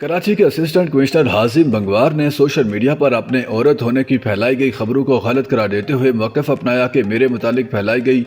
कराची के assistant commissioner हाजिम बंगवार ने social media पर अपने औरत होने की फैलाई गई खबरों को गलत करार देते हुए मौक़िफ़ अपनाया कि मेरे मुतालिक फैलाई गई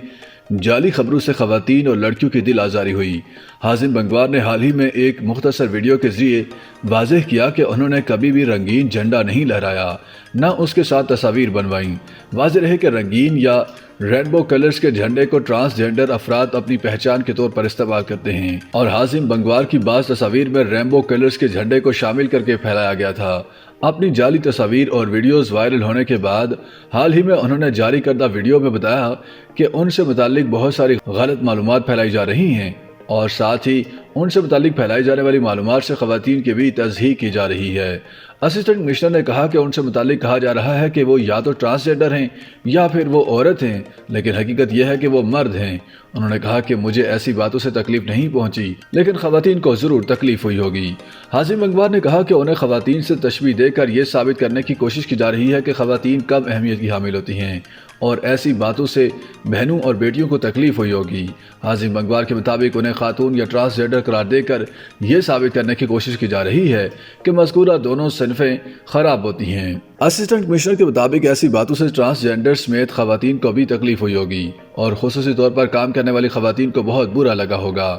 जाली खबरों से ख़वातीन और लड़कियों की दिल आज़ारी हुई। हाजिम बंगवार ने हाल ही में एक मुख्तसर वीडियो के ज़रिए वाज़ेह किया कि उन्होंने कभी भी रंगीन झंडा नहीं लहराया, न उसके साथ तस्वीर बनवाईं। वाज़ेह रहे कि रंगीन या रेनबो कलर्स के झंडे को ट्रांसजेंडर अफराद अपनी पहचान के तौर पर इस्तेमाल करते हैं और हाजिम बंगवार की बाज़ तस्वीर में रेनबो कलर्स के झंडे को शामिल करके फैलाया गया था। अपनी जाली तस्वीर और वीडियोस वायरल होने के बाद हाल ही में उन्होंने जारी करदा वीडियो में बताया कि उनसे मुतालिक बहुत सारी गलत मालूमात फैलाई जा रही हैं और साथ ही उनसे मुतालिक फैलाई जाने वाली मालूमात से ख़वातीन की भी तज़हीक की जा रही है। असिस्टेंट कमिश्नर ने कहा कि उनसे मुतालिक कहा जा रहा है कि वो या तो ट्रांसजेंडर हैं या फिर वो औरत हैं, लेकिन हकीकत यह है कि वो मर्द हैं। उन्होंने कहा कि मुझे ऐसी बातों से तकलीफ नहीं पहुंची, लेकिन ख़वातीन को ज़रूर तकलीफ हुई होगी। हाजिम बंगवार ने कहा कि उन्हें ख़वातीन से तशबीह देकर ये साबित करने की कोशिश की जा रही है कि ख़वातीन कम अहमियत की हामिल होती हैं और ऐसी बातों से बहनों और बेटियों को तकलीफ हुई होगी। हाजिम बंगवार के मुताबिक उन्हें खातून या ट्रांसजेंडर करार देकर यह साबित करने की कोशिश की जा रही है कि मज़कूरा दोनों सिनफें खराब होती हैं। असिस्टेंट कमिश्नर के मुताबिक ऐसी बातों से ट्रांसजेंडर समेत ख़वातीन को भी तकलीफ हुई होगी और खुसूसी तौर पर काम करने वाली ख़वातीन को बहुत बुरा लगा होगा।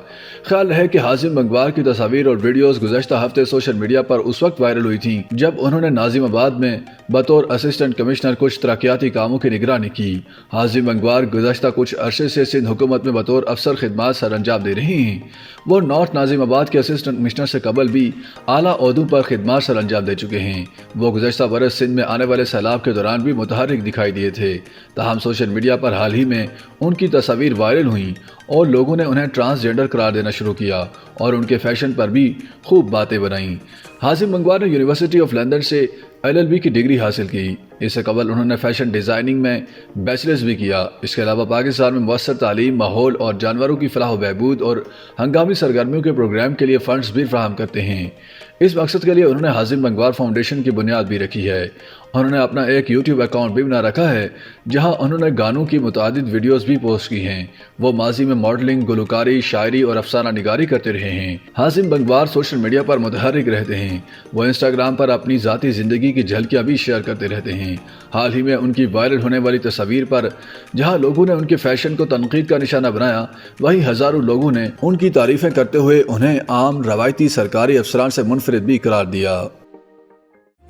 ख्याल है कि हाजिम बंगवार की तस्वीर और वीडियोस गुज़श्ता हफ्ते सोशल मीडिया पर उस वक्त वायरल हुई थी जब उन्होंने नाजिमाबाद में बतौर असिस्टेंट कमिश्नर कुछ तरक्याती कामों की निगरानी की। हाजिम बंगवार गुज़श्ता कुछ अरसे से सिंध हुकूमत में बतौर अफसर खिदमात सर अंजाम दे रही हैं। वो नॉर्थ नाजिमाबाद के असिस्टेंट कमिश्नर से कबल भी आला ओहदों पर खिदमात सर अंजाम दे चुके हैं। वो गुज़श्ता बरस सिंध में आने वाले सैलाब के दौरान भी मुतहर्रिक दिखाई दिए थे। ताहम सोशल मीडिया पर हाल ही में उनकी तस्वीर वायरल हुई और लोगों ने उन्हें ट्रांसजेंडर करार देना शुरू किया और उनके फैशन पर भी खूब बातें बनाईं। हाजिम बंगवार ने यूनिवर्सिटी ऑफ लंदन से LLB की डिग्री हासिल की। इससे कबल उन्होंने फैशन डिज़ाइनिंग में बैचलर्स भी किया। इसके अलावा पाकिस्तान में मुअस्सर तालीम, माहौल और जानवरों की फलाह बहबूद और हंगामी सरगर्मियों के प्रोग्राम के लिए फ़ंड्स भी फराहम करते हैं। इस मकसद के लिए उन्होंने हाजिम बंगवार फाउंडेशन की बुनियाद भी रखी है। उन्होंने अपना एक यूट्यूब अकाउंट भी बना रखा है जहां उन्होंने गानों की मुतादिद वीडियोस भी पोस्ट की हैं। वो माजी में मॉडलिंग, गुलकारी, शायरी और अफसाना निगारी करते रहे हैं। हाजिम बंगवार सोशल मीडिया पर मुतहर्रिक रहते हैं। वो इंस्टाग्राम पर अपनी ज़ाती ज़िंदगी की झलकियाँ भी शेयर करते रहते हैं। हाल ही में उनकी वायरल होने वाली तस्वीर पर जहां लोगों ने उनके फैशन को तनकीद का निशाना बनाया, वहीं हज़ारों लोगों ने उनकी तारीफ़ें करते हुए उन्हें आम रवायती सरकारी अफसरान से मुनफरिद भी करार दिया।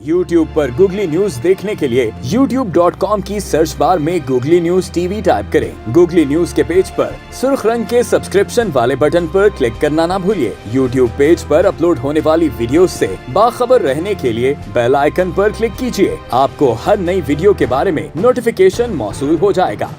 YouTube पर गूगली न्यूज देखने के लिए youtube.com की सर्च बार में गूगली न्यूज TV टाइप करें। गूगली न्यूज के पेज पर सुर्ख रंग के सब्सक्रिप्शन वाले बटन पर क्लिक करना ना भूलिए। YouTube पेज पर अपलोड होने वाली वीडियोस से बाखबर रहने के लिए बेल आइकन पर क्लिक कीजिए। आपको हर नई वीडियो के बारे में नोटिफिकेशन मौसूल हो जाएगा।